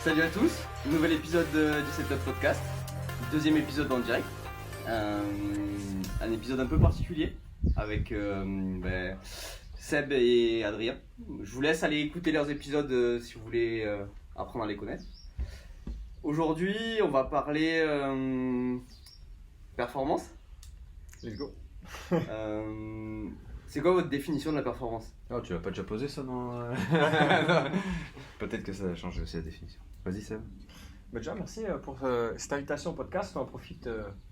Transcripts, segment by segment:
Salut à tous, nouvel épisode du Setup Podcast, deuxième épisode en direct, un épisode un peu particulier avec Seb et Adrien. Je vous laisse aller écouter leurs épisodes si vous voulez apprendre à les connaître. Aujourd'hui, on va parler performance. Let's go. C'est quoi votre définition de la performance ? Oh, tu l'as pas déjà posé ça dans... Peut-être que ça a changé aussi la définition. Vas-y Seb. Déjà, merci pour cette invitation au podcast. On en profite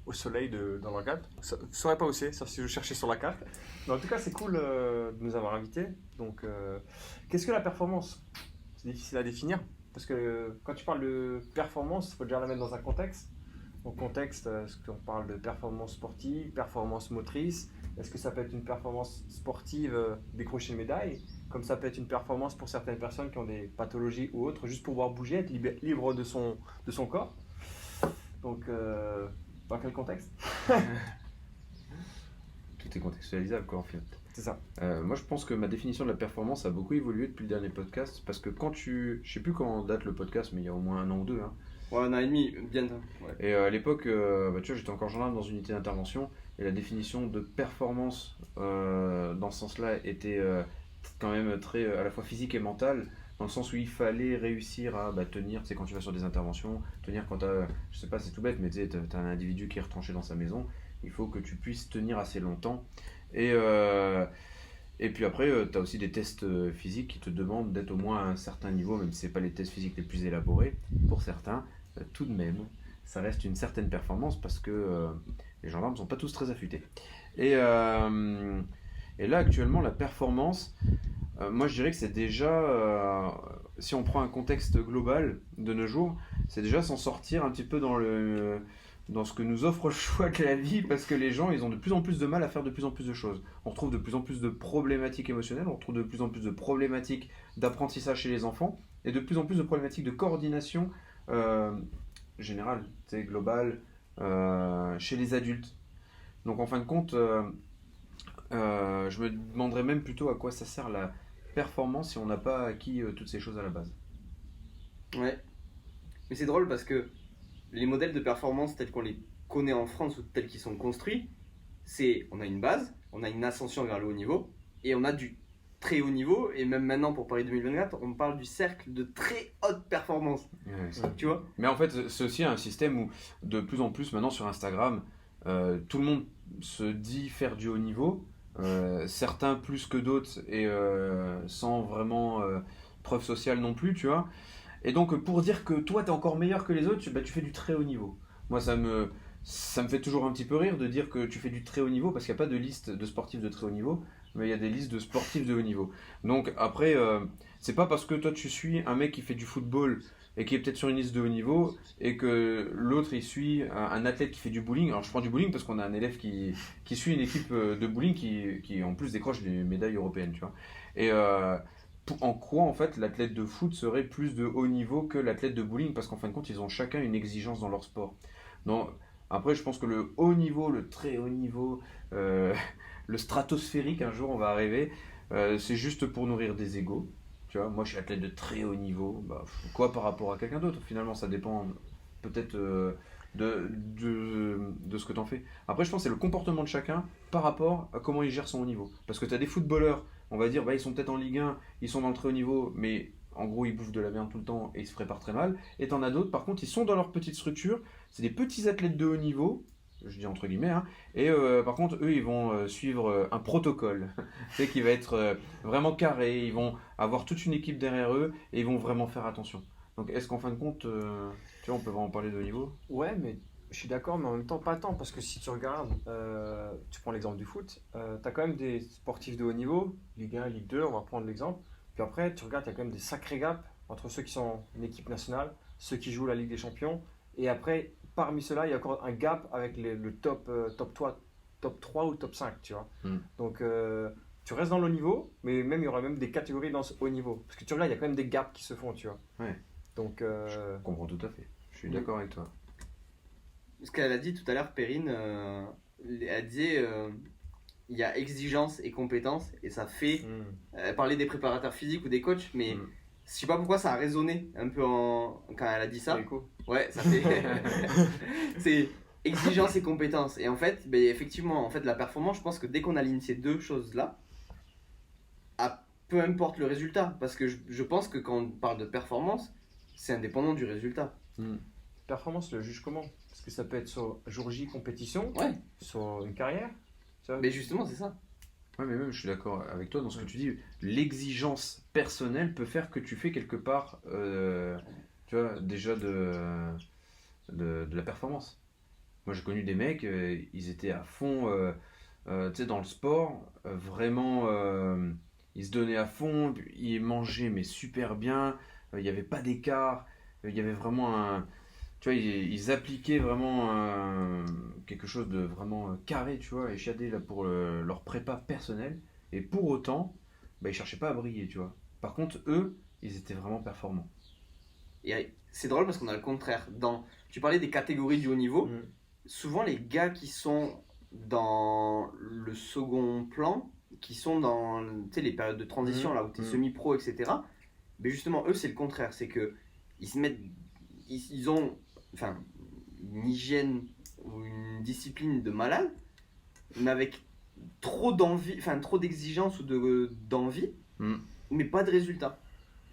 au soleil dans la carte. Je ne saurais pas où c'est, sauf si je cherchais sur la carte. Mais en tout cas, c'est cool de nous avoir invités. Donc, qu'est-ce que la performance ? C'est difficile à définir. Parce que quand tu parles de performance, il faut déjà la mettre dans un contexte. Au contexte, est-ce qu'on parle de performance sportive, performance motrice ? Est-ce que ça peut être une performance sportive, décrocher une médaille ? Comme ça peut être une performance pour certaines personnes qui ont des pathologies ou autres, juste pouvoir bouger, être libre de son corps. Donc, dans quel contexte ? Tout est contextualisable quoi en fait. C'est ça. Moi je pense que ma définition de la performance a beaucoup évolué depuis le dernier podcast. Parce que quand je sais plus quand date le podcast, mais il y a au moins 1 an ou 2. Hein. Ouais, 1 an et demi, bientôt. Ouais. Et à l'époque, tu vois, j'étais encore gendarme dans une unité d'intervention. Et la définition de performance dans ce sens-là était quand même très à la fois physique et mentale. Dans le sens où il fallait réussir à tenir, tu sais, quand tu vas sur des interventions, tenir quand je sais pas, c'est tout bête, mais tu sais, t'as un individu qui est retranché dans sa maison, il faut que tu puisses tenir assez longtemps. Et puis après, tu as aussi des tests physiques qui te demandent d'être au moins à un certain niveau, même si ce n'est pas les tests physiques les plus élaborés, pour certains, tout de même, ça reste une certaine performance parce que les gendarmes ne sont pas tous très affûtés. Et là, actuellement, la performance, moi je dirais que c'est déjà, si on prend un contexte global de nos jours, c'est déjà s'en sortir un petit peu dans ce que nous offre le choix de la vie, parce que les gens ils ont de plus en plus de mal à faire de plus en plus de choses. On retrouve de plus en plus de problématiques émotionnelles, on retrouve de plus en plus de problématiques d'apprentissage chez les enfants, et de plus en plus de problématiques de coordination générale, globale, chez les adultes. Donc en fin de compte, je me demanderais même plutôt à quoi ça sert la performance si on n'a pas acquis toutes ces choses à la base. Ouais, mais c'est drôle parce que les modèles de performance tels qu'on les connaît en France ou tels qu'ils sont construits, c'est on a une base, on a une ascension vers le haut niveau et on a du très haut niveau, et même maintenant pour Paris 2024, on parle du cercle de très haute performance. Ouais, tu vois ? Mais en fait, c'est aussi un système où de plus en plus maintenant sur Instagram, tout le monde se dit faire du haut niveau, certains plus que d'autres et sans vraiment preuve sociale non plus, tu vois. Et donc pour dire que toi t'es encore meilleur que les autres, tu fais du très haut niveau. Moi ça me fait toujours un petit peu rire de dire que tu fais du très haut niveau, parce qu'il n'y a pas de liste de sportifs de très haut niveau, mais il y a des listes de sportifs de haut niveau. Donc après, c'est pas parce que toi tu suis un mec qui fait du football et qui est peut-être sur une liste de haut niveau, et que l'autre il suit un athlète qui fait du bowling. Alors je prends du bowling parce qu'on a un élève qui suit une équipe de bowling qui en plus décroche des médailles européennes, tu vois. Et en quoi en fait l'athlète de foot serait plus de haut niveau que l'athlète de bowling, parce qu'en fin de compte ils ont chacun une exigence dans leur sport. Donc après je pense que le haut niveau, le très haut niveau, le stratosphérique, un jour on va arriver, c'est juste pour nourrir des égos. Tu vois, moi je suis athlète de très haut niveau, quoi par rapport à quelqu'un d'autre, finalement ça dépend peut-être de ce que t'en fais. Après je pense que c'est le comportement de chacun par rapport à comment il gère son haut niveau. Parce que tu as des footballeurs, on va dire, ils sont peut-être en Ligue 1, ils sont dans le très haut niveau, mais en gros ils bouffent de la merde tout le temps et ils se préparent très mal. Et t'en as d'autres, par contre, ils sont dans leur petite structure, c'est des petits athlètes de haut niveau, je dis entre guillemets, hein, et par contre eux ils vont suivre un protocole qui va être vraiment carré, ils vont avoir toute une équipe derrière eux et ils vont vraiment faire attention. Donc est-ce qu'en fin de compte, tu vois, on peut vraiment parler de haut niveau ? Ouais, mais je suis d'accord, mais en même temps pas tant, parce que si tu regardes, tu prends l'exemple du foot, tu as quand même des sportifs de haut niveau, Ligue 1, Ligue 2, on va prendre l'exemple, puis après tu regardes, il y a quand même des sacrés gaps entre ceux qui sont en équipe nationale, ceux qui jouent la Ligue des Champions, et après, parmi ceux-là, il y a encore un gap avec le top 3 ou top 5, tu vois. Donc tu restes dans le haut niveau, mais même il y aura même des catégories dans ce haut niveau, parce que tu regardes, il y a quand même des gaps qui se font, tu vois. Ouais. Donc, je comprends tout à fait, je suis d'accord avec toi. Ce qu'elle a dit tout à l'heure, Perrine, elle disait il y a exigence et compétence, et ça fait. Elle parlait des préparateurs physiques ou des coachs, mais sais pas pourquoi ça a résonné un peu quand elle a dit ça. Écho. Ouais, ça fait. C'est exigence et compétence. Et en fait, ben, effectivement, en fait, la performance, je pense que dès qu'on aligne ces deux choses-là, peu importe le résultat, parce que je pense que quand on parle de performance, c'est indépendant du résultat. Performance, le juge comment? Parce que ça peut être sur jour J compétition, Ouais. sur une carrière. Tu vois. Mais justement, c'est ça. Ouais, mais même, je suis d'accord avec toi dans ce que tu dis. L'exigence personnelle peut faire que tu fais quelque part, tu vois, déjà de la performance. Moi, j'ai connu des mecs, ils étaient à fond, tu sais, dans le sport, vraiment, ils se donnaient à fond, ils mangeaient mais super bien, il n'y avait pas d'écart, il y avait vraiment un, tu vois, ils appliquaient vraiment quelque chose de vraiment carré, tu vois, et chiadé là pour leur prépa personnelle, et pour autant, bah, ils cherchaient pas à briller, tu vois. Par contre, eux, ils étaient vraiment performants. Et c'est drôle parce qu'on a le contraire. Tu parlais des catégories du haut niveau. Mm. Souvent, les gars qui sont dans le second plan, qui sont dans tu sais, les périodes de transition, là où tu es semi-pro, etc. Mais justement, eux, c'est le contraire. C'est que ils se mettent. Ils ont enfin, une hygiène ou une discipline de malade, mais avec trop d'envie, enfin trop d'exigence ou d'envie, mais pas de résultat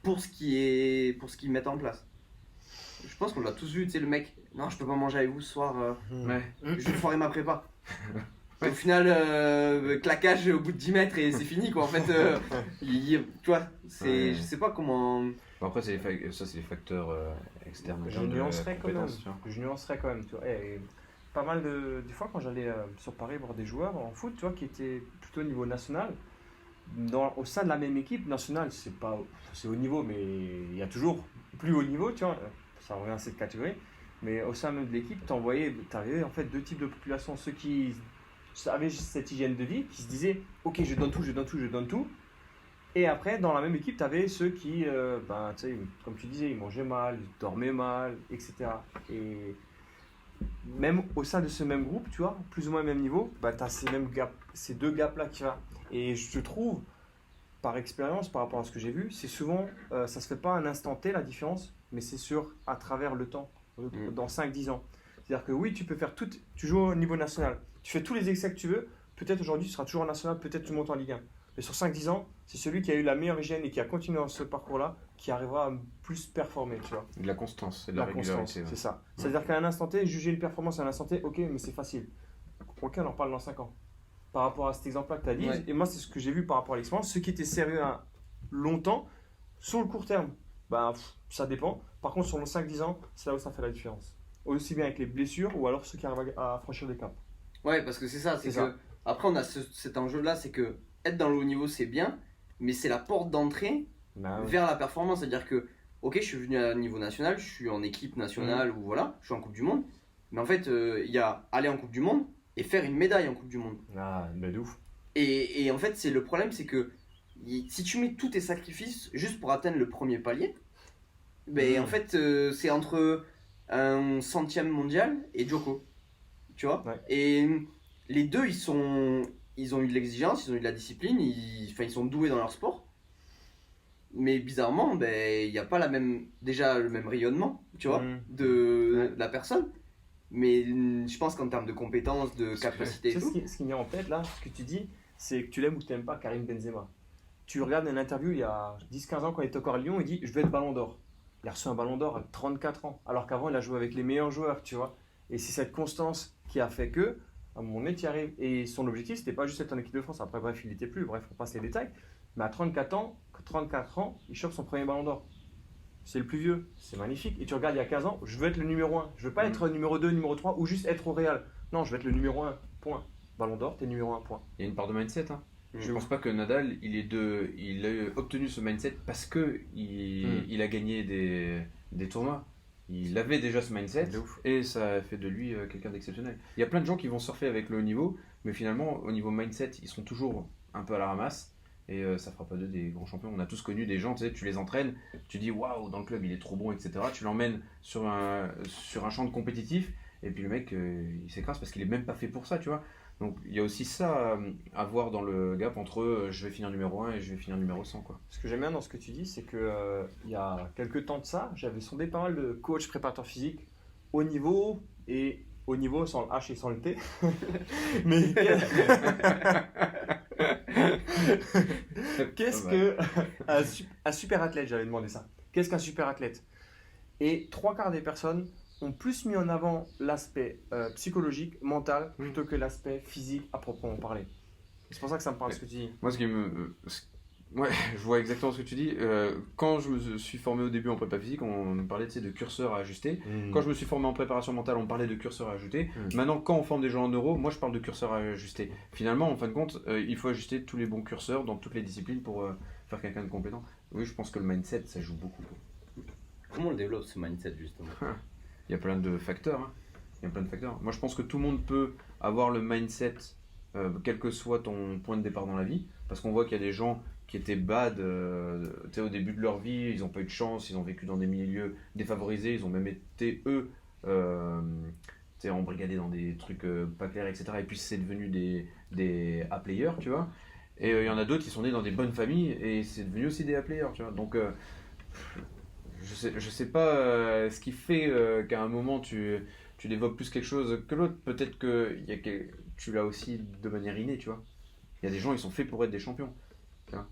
pour ce qu'ils mettent en place. Je pense qu'on l'a tous vu, tu sais, le mec, non, je peux pas manger avec vous ce soir, Ouais. je vais foirer ma prépa. Au final, claquage au bout de 10 mètres et c'est fini quoi. En fait, tu vois, Ouais. je sais pas comment. Bon, après, ça, c'est les facteurs externes. Je de nuancerais quand même. compétences, tu vois. Je nuancerais quand même. Tu vois. Et pas mal des fois quand j'allais sur Paris voir des joueurs en foot, tu vois, qui étaient plutôt au niveau national, au sein de la même équipe nationale, c'est haut niveau, mais il y a toujours plus haut niveau, tu vois. Ça revient à cette catégorie. Mais au sein même de l'équipe, t'avais en fait deux types de population. Ceux qui avaient cette hygiène de vie, qui se disaient, ok, je donne tout, je donne tout, je donne tout. Et après, dans la même équipe, tu avais ceux qui, ben, tu sais, comme tu disais, ils mangeaient mal, ils dormaient mal, etc. Et même au sein de ce même groupe, tu vois, plus ou moins au même niveau, bah, tu as ces deux gaps-là qui va. Et je trouve, par expérience, par rapport à ce que j'ai vu, c'est souvent, ça se fait pas à un instant T la différence, mais c'est à travers le temps, dans 5-10 ans. C'est-à-dire que oui, tu peux faire tout, tu joues au niveau national, tu fais tous les excès que tu veux, peut-être aujourd'hui tu seras toujours en national, peut-être tu montes en Ligue 1. Mais sur 5-10 ans, c'est celui qui a eu la meilleure hygiène et qui a continué dans ce parcours-là qui arrivera à plus performer, tu vois. De la constance et de la constance, régularité. Ouais. c'est ça. C'est-à-dire qu'à un instant T, juger une performance à un instant T, ok, mais c'est facile. Ok, on en parle dans 5 ans. Par rapport à cet exemple-là que tu as dit, Ouais. et moi c'est ce que j'ai vu par rapport à l'expérience, ceux qui étaient sérieux longtemps, sur le court terme, bah, ça dépend. Par contre, sur le 5-10 ans, c'est là où ça fait la différence. Aussi bien avec les blessures ou alors ceux qui arrivent à franchir des caps. Ouais, parce que c'est ça, c'est que. Après, on a cet enjeu-là, c'est que être dans le haut niveau, c'est bien, mais c'est la porte d'entrée vers la performance. C'est-à-dire que, ok, je suis venu à niveau national, je suis en équipe nationale ou voilà, je suis en Coupe du Monde, mais en fait, il y a aller en Coupe du Monde et faire une médaille en Coupe du Monde. Ah, mais de ouf. Et en fait, c'est le problème, c'est que si tu mets tous tes sacrifices juste pour atteindre le premier palier, ben en fait, c'est entre un centième mondial et Djoko. Tu vois. Ouais. Et les deux, ils ont eu de l'exigence, ils ont eu de la discipline, ils sont doués dans leur sport. Mais bizarrement, ben, il n'y a pas déjà le même rayonnement, tu vois, de la personne. Mais je pense qu'en termes de compétences, de capacité et tout. Ce qui me vient en tête là, ce que tu dis, c'est que tu l'aimes ou tu n'aimes pas Karim Benzema. Tu regardes une interview il y a 10-15 ans quand il était encore à Lyon, il dit je vais être ballon d'or. Il a reçu un ballon d'or à 34 ans, alors qu'avant il a joué avec les meilleurs joueurs, tu vois. Et c'est cette constance qui a fait que, à un moment donné, tu y arrives. Et son objectif, c'était pas juste être en équipe de France. Après, bref, il n'était plus. Bref, on passe les détails. Mais à 34 ans, il chope son premier ballon d'or. C'est le plus vieux. C'est magnifique. Et tu regardes il y a 15 ans, je veux être le numéro 1. Je veux pas être numéro 2, numéro 3 ou juste être au Real. Non, je veux être le numéro 1. Point. Ballon d'or, t'es numéro 1. Point. Il y a une part de mindset. Hein. Je pense pas que Nadal, il a obtenu ce mindset parce que il a gagné des tournois. Il avait déjà ce mindset et ça a fait de lui quelqu'un d'exceptionnel. Il y a plein de gens qui vont surfer avec le haut niveau, mais finalement, au niveau mindset, ils sont toujours un peu à la ramasse et ça fera pas d'eux des grands champions. On a tous connu des gens, tu sais, tu les entraînes, tu dis waouh, dans le club il est trop bon, etc. Tu l'emmènes sur un champ de compétitif et puis le mec, il s'écrase parce qu'il est même pas fait pour ça, tu vois. Donc il y a aussi ça à voir dans le gap entre je vais finir numéro 1 et je vais finir numéro 100, quoi. Ce que j'aime bien dans ce que tu dis, c'est que il y a quelques temps de ça, j'avais sondé pas mal de coachs préparateurs physiques haut niveau et haut niveau sans le H et sans le T. Mais qu'est-ce que un super athlète, j'avais demandé ça. Qu'est-ce qu'un super athlète? Et 3/4 des personnes ont plus mis en avant l'aspect psychologique, mental, plutôt que l'aspect physique à proprement parler. C'est pour ça que ça me parle ce que tu dis. Moi, ouais, je vois exactement ce que tu dis. Quand je me suis formé au début en prépa physique, on parlait de curseur à ajuster. Quand je me suis formé en préparation mentale, on parlait de curseur à ajouter. Maintenant, quand on forme des gens en neuro, moi je parle de curseur à ajuster. Finalement, en fin de compte, il faut ajuster tous les bons curseurs dans toutes les disciplines pour faire quelqu'un de compétent. Oui, je pense que le mindset, ça joue beaucoup. Comment on le développe ce mindset justement? Il y a plein de facteurs. Hein. Il y a plein de facteurs. Moi, je pense que tout le monde peut avoir le mindset, quel que soit ton point de départ dans la vie. Parce qu'on voit qu'il y a des gens qui étaient bad au début de leur vie, ils n'ont pas eu de chance, ils ont vécu dans des milieux défavorisés, ils ont même été, eux, embrigadés dans des trucs pas clairs, etc. Et puis, c'est devenu des A-players, tu vois. Et il y en a d'autres qui sont nés dans des bonnes familles et c'est devenu aussi des A-players, tu vois. Donc, je sais pas ce qui fait qu'à un moment tu développes plus quelque chose que l'autre. Peut-être que tu l'as aussi de manière innée, tu vois. Il y a des gens, ils sont faits pour être des champions. Tu vois,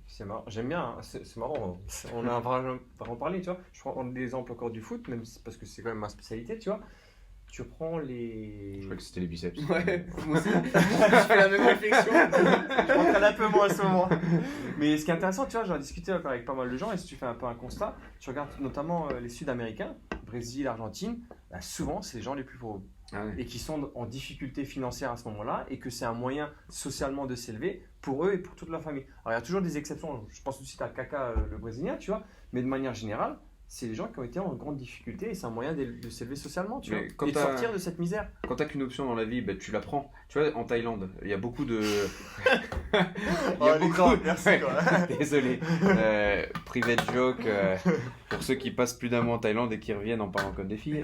c'est marrant. J'aime bien, hein. C'est marrant. On a vraiment parlé, tu vois. Je prends l'exemple encore du foot, même parce que c'est quand même ma spécialité, tu vois. Tu prends les. Je crois que c'était les biceps. Ouais, moi aussi. Je fais la même réflexion. Je m'entraîne un peu moins en ce moment. Mais ce qui est intéressant, tu vois, j'en ai discuté avec pas mal de gens et si tu fais un peu un constat, tu regardes notamment les Sud-Américains, Brésil, Argentine, bah, souvent c'est les gens les plus pauvres. Ah ouais. Et qui sont en difficulté financière à ce moment-là et que c'est un moyen socialement de s'élever pour eux et pour toute leur famille. Alors il y a toujours des exceptions, je pense aussi à Kaka, le Brésilien, tu vois, mais de manière générale, c'est les gens qui ont été en grande difficulté et c'est un moyen de s'élever socialement, tu vois, et de sortir de cette misère. Quand tu n'as qu'une option dans la vie, bah, tu la prends. Tu vois, en Thaïlande, il y a beaucoup de... Merci quoi. Désolé. Private joke pour ceux qui passent plus d'un mois en Thaïlande et qui reviennent en parlant comme des filles.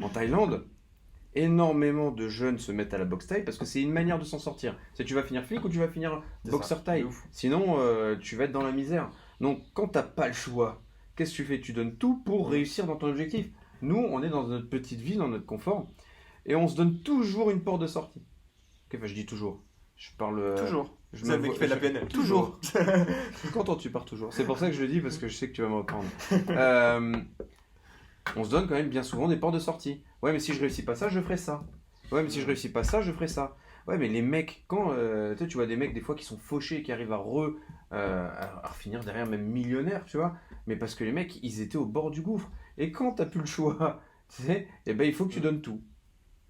En Thaïlande, énormément de jeunes se mettent à la boxe thaï parce que c'est une manière de s'en sortir. C'est tu vas finir flic ou tu vas finir boxeur thaï. Sinon, tu vas être dans la misère. Donc, quand t'as pas le choix, qu'est-ce que tu fais? Tu donnes tout pour réussir dans ton objectif. Nous, on est dans notre petite vie, dans notre confort, et on se donne toujours une porte de sortie. Enfin, je dis toujours. Je parle. Toujours. C'est le mec qui fait de la PNL. Toujours. Je suis content, tu pars toujours. C'est pour ça que je le dis parce que je sais que tu vas me reprendre. On se donne quand même bien souvent des portes de sortie. Ouais, mais si je réussis pas ça, je ferai ça. Ouais, mais si je réussis pas ça, je ferai ça. Ouais, mais les mecs, quand tu vois des mecs des fois qui sont fauchés, qui arrivent à finir derrière même millionnaires, tu vois, mais parce que les mecs, ils étaient au bord du gouffre. Et quand t'as plus le choix, tu sais, eh ben il faut que tu donnes tout.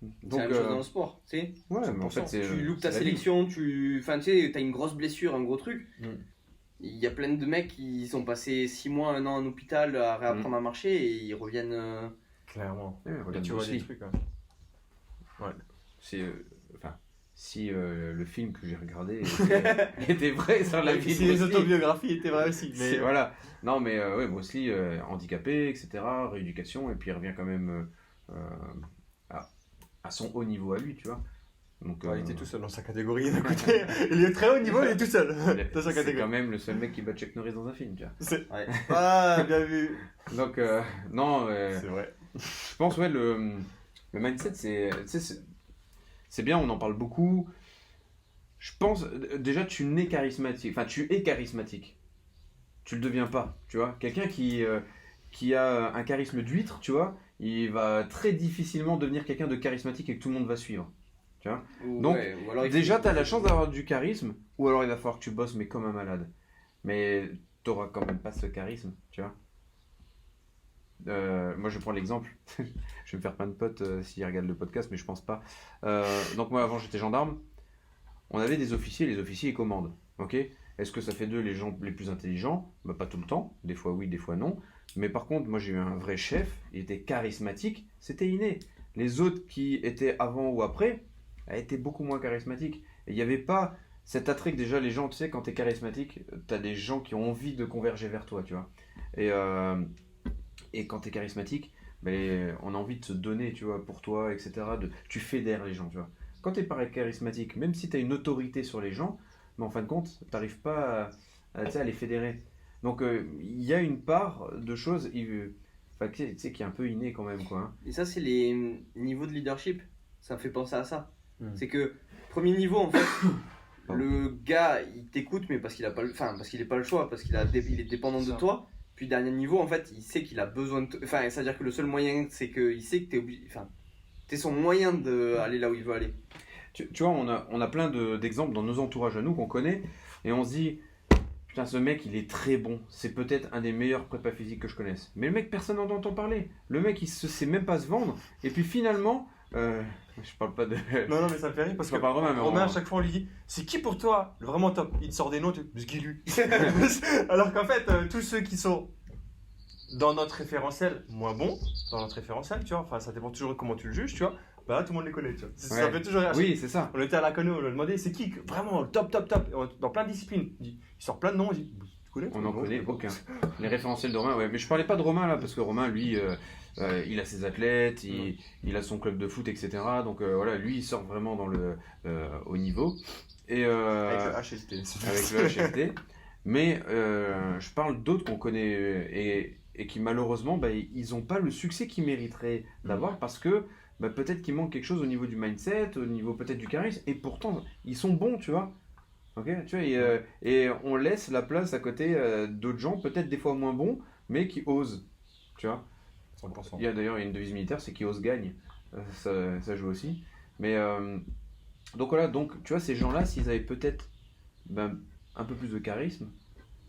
Donc, c'est la même chose dans le sport, tu sais. Ouais, mais en fait, tu loupes ta sélection, tu sais, t'as une grosse blessure, un gros truc. Il y a plein de mecs qui sont passés 6 mois, 1 an en hôpital à réapprendre à marcher et ils reviennent. Clairement. Ouais, tu vois des trucs. Hein. Ouais. C'est, si le film que j'ai regardé était vrai sur la vie de si les autobiographies étaient vraies aussi. Mais voilà. Non, mais ouais, Bruce Lee, handicapé, etc., rééducation, et puis il revient quand même à son haut niveau à lui, tu vois. Donc, il était tout seul dans sa catégorie d'un côté. Il est très haut niveau, il est tout seul dans sa catégorie. C'est quand même le seul mec qui bat Chuck Norris dans un film, tu vois. Ouais. Ah, bien vu. Donc, non, c'est vrai. Je pense, ouais, le mindset, c'est bien, on en parle beaucoup. Je pense, déjà, tu nais charismatique. Enfin, tu es charismatique. Tu le deviens pas, tu vois. Quelqu'un qui a un charisme d'huître, tu vois, il va très difficilement devenir quelqu'un de charismatique et que tout le monde va suivre. Tu vois. Donc, déjà, tu as la chance d'avoir du charisme, ou alors il va falloir que tu bosses, mais comme un malade. Mais tu n'auras quand même pas ce charisme, tu vois. Moi, je prends l'exemple. Je vais me faire plein de potes s'ils regardent le podcast, mais je pense pas. Donc, moi, avant, j'étais gendarme. On avait des officiers, les officiers, ils commandent. Ok ? Est-ce que ça fait d'eux les gens les plus intelligents ? Bah, pas tout le temps. Des fois, oui, des fois, non. Mais par contre, moi, j'ai eu un vrai chef. Il était charismatique. C'était inné. Les autres qui étaient avant ou après étaient beaucoup moins charismatiques. Et il n'y avait pas cet attrait que déjà les gens, tu sais, quand tu es charismatique, tu as des gens qui ont envie de converger vers toi, tu vois. Et quand tu es charismatique, on a envie de se donner, tu vois, pour toi, etc. Tu fédères les gens, tu vois. Quand tu es pas charismatique, même si tu as une autorité sur les gens, mais en fin de compte, tu n'arrives pas tu sais, à les fédérer. Donc il y a une part de choses enfin, tu sais, qui est un peu innée quand même, quoi. Hein. Et ça, c'est les niveaux de leadership. Ça me fait penser à ça. Mm. C'est que, premier niveau, en fait, Pardon. le gars, il t'écoute, mais parce qu'il a pas le, enfin, parce qu'il n'est pas le choix, parce il est dépendant de Ça. toi. Puis, dernier niveau, en fait, il sait qu'il a besoin de. Enfin, c'est-à-dire que le seul moyen, c'est qu'il sait que t'es obligé. Enfin, t'es son moyen d'aller là où il veut aller. Tu vois, on a plein d'exemples dans nos entourages à nous qu'on connaît, et on se dit, putain, ce mec, il est très bon. C'est peut-être un des meilleurs prépas physiques que je connaisse. Mais le mec, personne n'en entend parler. Le mec, il sait même pas se vendre. Et puis finalement, je parle pas de. Non, mais ça me fait rire parce Je que parle pas Romain, mais Romain, à chaque fois, on lui dit c'est qui pour toi le vraiment top? Il te sort des noms, tu dis Guilu. Alors qu'en fait, tous ceux qui sont dans notre référentiel moins bons, dans notre référentiel, tu vois, enfin, ça dépend toujours de comment tu le juges, tu vois, bah là, tout le monde les connaît, tu vois. Ça Ouais. fait toujours rire. Oui, c'est ça. On était à la Cano, on lui a demandé c'est qui vraiment le top. Et dans plein de disciplines. Il sort plein de noms, on dit tu connais On toi n'en Non, connaît je connais aucun. Les référentiels de Romain, ouais. Mais je parlais pas de Romain là, parce que Romain, lui, il a ses athlètes, il a son club de foot, etc. Donc voilà, lui, il sort vraiment dans le haut niveau. Et, pas. Avec le HST. avec le HFT. Mais je parle d'autres qu'on connaît et qui malheureusement, bah, ils n'ont pas le succès qu'ils mériteraient d'avoir parce que bah, peut-être qu'il manque quelque chose au niveau du mindset, au niveau peut-être du charisme. Et pourtant, ils sont bons, tu vois. Ok, tu vois, et on laisse la place à côté d'autres gens, peut-être des fois moins bons, mais qui osent. Tu vois. 100%. Il y a d'ailleurs une devise militaire, c'est qui ose gagne. Ça joue aussi. Mais donc voilà, donc tu vois, ces gens-là, s'ils avaient peut-être ben, un peu plus de charisme,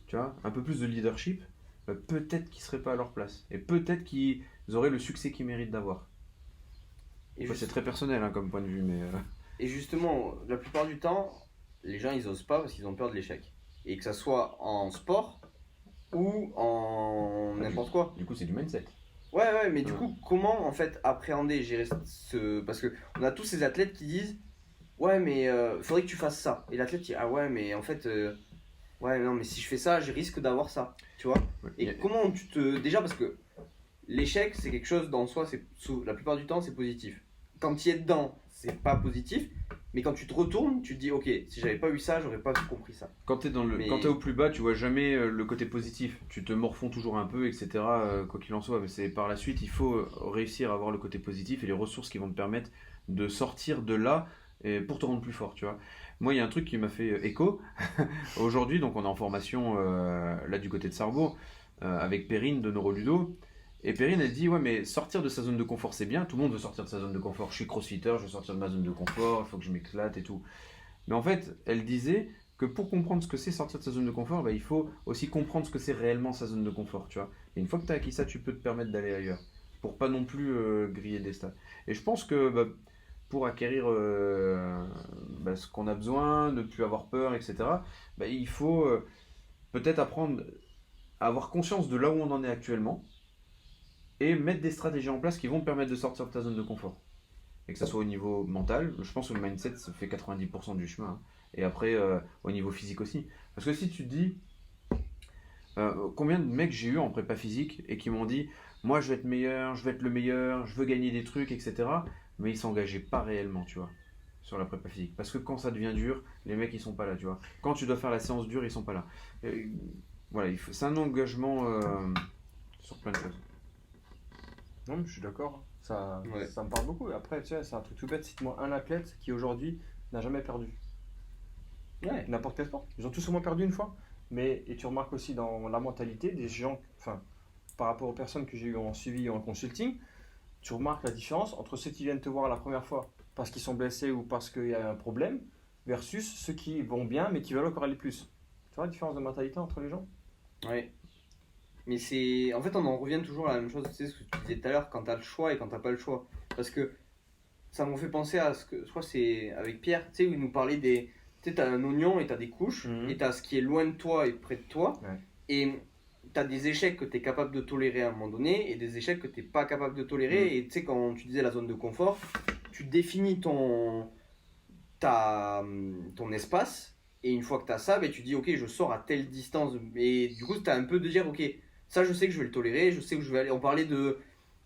tu vois, un peu plus de leadership, ben, peut-être qu'ils seraient pas à leur place. Et peut-être qu'ils auraient le succès qu'ils méritent d'avoir. Et, Enfin, c'est très personnel hein, comme point de vue, mais et justement, la plupart du temps, les gens, ils osent pas parce qu'ils ont peur de l'échec. Et que ça soit en sport ou en Ah, n'importe quoi. du coup, c'est du mindset. Ouais, mais du Ouais. coup, comment en fait appréhender, gérer ce. Parce que on a tous ces athlètes qui disent ouais, mais faudrait que tu fasses ça. Et l'athlète dit ah ouais, mais en fait, ouais, non, mais si je fais ça, je risque d'avoir ça. Tu vois. Ouais. Et comment tu te. Déjà, parce que l'échec, c'est quelque chose dans soi, la plupart du temps, c'est positif. Quand tu y es dedans, c'est pas positif. Mais quand tu te retournes, tu te dis ok, si j'avais pas eu ça, j'aurais pas compris ça. Quand tu es, Mais- quand t'es au plus bas, tu vois jamais le côté positif. Tu te morfonds toujours un peu, etc. Quoi qu'il en soit. Mais c'est par la suite, il faut réussir à avoir le côté positif et les ressources qui vont te permettre de sortir de là et pour te rendre plus fort. Tu vois. Moi, il y a un truc qui m'a fait écho. Aujourd'hui, donc on est en formation là du côté de Sarrebourg avec Perrine de Neuroludo. Et Perrine, elle dit ouais, mais sortir de sa zone de confort, c'est bien. Tout le monde veut sortir de sa zone de confort. Je suis crossfitter, je veux sortir de ma zone de confort. Il faut que je m'éclate et tout. Mais en fait, elle disait que pour comprendre ce que c'est sortir de sa zone de confort, bah, il faut aussi comprendre ce que c'est réellement sa zone de confort, tu vois. Et une fois que tu as acquis ça, tu peux te permettre d'aller ailleurs, pour pas non plus griller des stats. Et je pense que bah, pour acquérir bah, ce qu'on a besoin, ne plus avoir peur, etc., bah, il faut peut-être apprendre à avoir conscience de là où on en est actuellement et mettre des stratégies en place qui vont te permettre de sortir de ta zone de confort. Et que ça soit au niveau mental, je pense que le mindset ça fait 90% du chemin. Hein. Et après, au niveau physique aussi. Parce que si tu te dis, combien de mecs j'ai eu en prépa physique et qui m'ont dit, moi je vais être meilleur, je vais être le meilleur, je veux gagner des trucs, etc. Mais ils s'engageaient pas réellement, tu vois, sur la prépa physique. Parce que quand ça devient dur, les mecs ils sont pas là, tu vois. Quand tu dois faire la séance dure, ils sont pas là. Et, voilà, c'est un engagement sur plein de choses. Non, mais je suis d'accord. Ça, Ouais. ça me parle beaucoup. Après, tu sais, c'est un truc tout bête. Cite-moi un athlète qui aujourd'hui n'a jamais perdu. Ouais. N'importe quel sport. Ils ont tous au moins perdu une fois. Mais, et tu remarques aussi dans la mentalité des gens, enfin, par rapport aux personnes que j'ai eues en suivi ou en consulting, tu remarques la différence entre ceux qui viennent te voir la première fois parce qu'ils sont blessés ou parce qu'il y a un problème versus ceux qui vont bien mais qui veulent encore aller plus. Tu vois la différence de mentalité entre les gens? Ouais. Mais c'est. En fait, on en revient toujours à la même chose, tu sais, ce que tu disais tout à l'heure, quand t'as le choix et quand t'as pas le choix. Parce que ça m'a fait penser à ce que. Je crois que c'est avec Pierre, tu sais, où il nous parlait des. Tu sais, t'as un oignon et t'as des couches, et t'as ce qui est loin de toi et près de toi. Ouais. Et t'as des échecs que t'es capable de tolérer à un moment donné, et des échecs que t'es pas capable de tolérer. Et tu sais, quand tu disais la zone de confort, tu définis ton espace. Et une fois que tu as ça, ben, tu dis ok, je sors à telle distance. Et du coup, tu as un peu de dire ok, ça je sais que je vais le tolérer, je sais que je vais aller. On parlait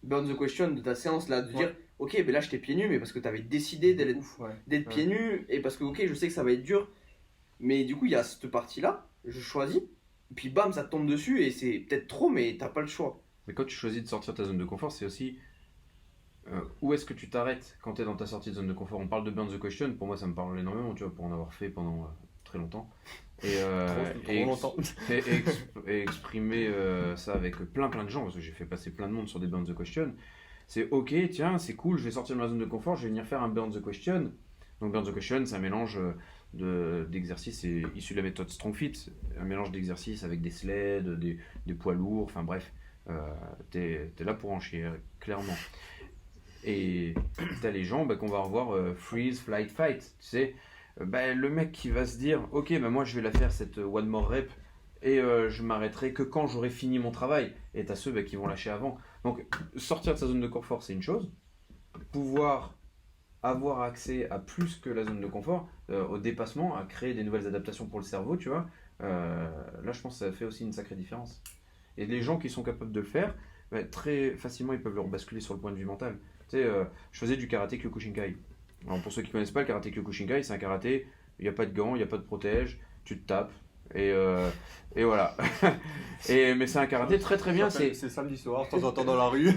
burn the question de ta séance là, de Ouais. dire ok, ben là j'étais pieds nus, mais parce que t'avais décidé d'être Ouf, ouais. d'être Ouais. pieds nus et parce que ok, je sais que ça va être dur, mais du coup il y a cette partie là, je choisis, et puis bam, ça te tombe dessus et c'est peut-être trop, mais t'as pas le choix. Mais quand tu choisis de sortir de ta zone de confort, c'est aussi où est-ce que tu t'arrêtes quand tu es dans ta sortie de zone de confort. On parle de burn the question, pour moi ça me parle énormément, tu vois, pour en avoir fait pendant très longtemps. Et, Trop longtemps. et exprimer ça avec plein de gens, parce que j'ai fait passer plein de monde sur des burn the question. C'est ok, tiens, c'est cool, je vais sortir de ma zone de confort, je vais venir faire un burn the question. Donc burn the question, c'est un mélange d'exercices issu de la méthode Strong Fit, un mélange d'exercices avec des sleds, des poids lourds, enfin bref, t'es là pour en chier, clairement. Et t'as les gens qu'on va revoir freeze, flight, fight, tu sais. Le mec qui va se dire, ok, moi je vais la faire cette one more rep et je m'arrêterai que quand j'aurai fini mon travail. Et t'as ceux qui vont lâcher avant. Donc sortir de sa zone de confort, c'est une chose. Pouvoir avoir accès à plus que la zone de confort, au dépassement, à créer des nouvelles adaptations pour le cerveau, tu vois. Là, je pense que ça fait aussi une sacrée différence. Et les gens qui sont capables de le faire, très facilement, ils peuvent le rebasculer sur le point de vue mental. Tu sais, je faisais du karaté Kyokushinkai. Alors pour ceux qui ne connaissent pas, le karaté Kyokushinkai, c'est un karaté, il n'y a pas de gants, il n'y a pas de protège, tu te tapes, et voilà. Mais c'est un karaté très bien. C'est samedi soir, de temps en temps dans la rue.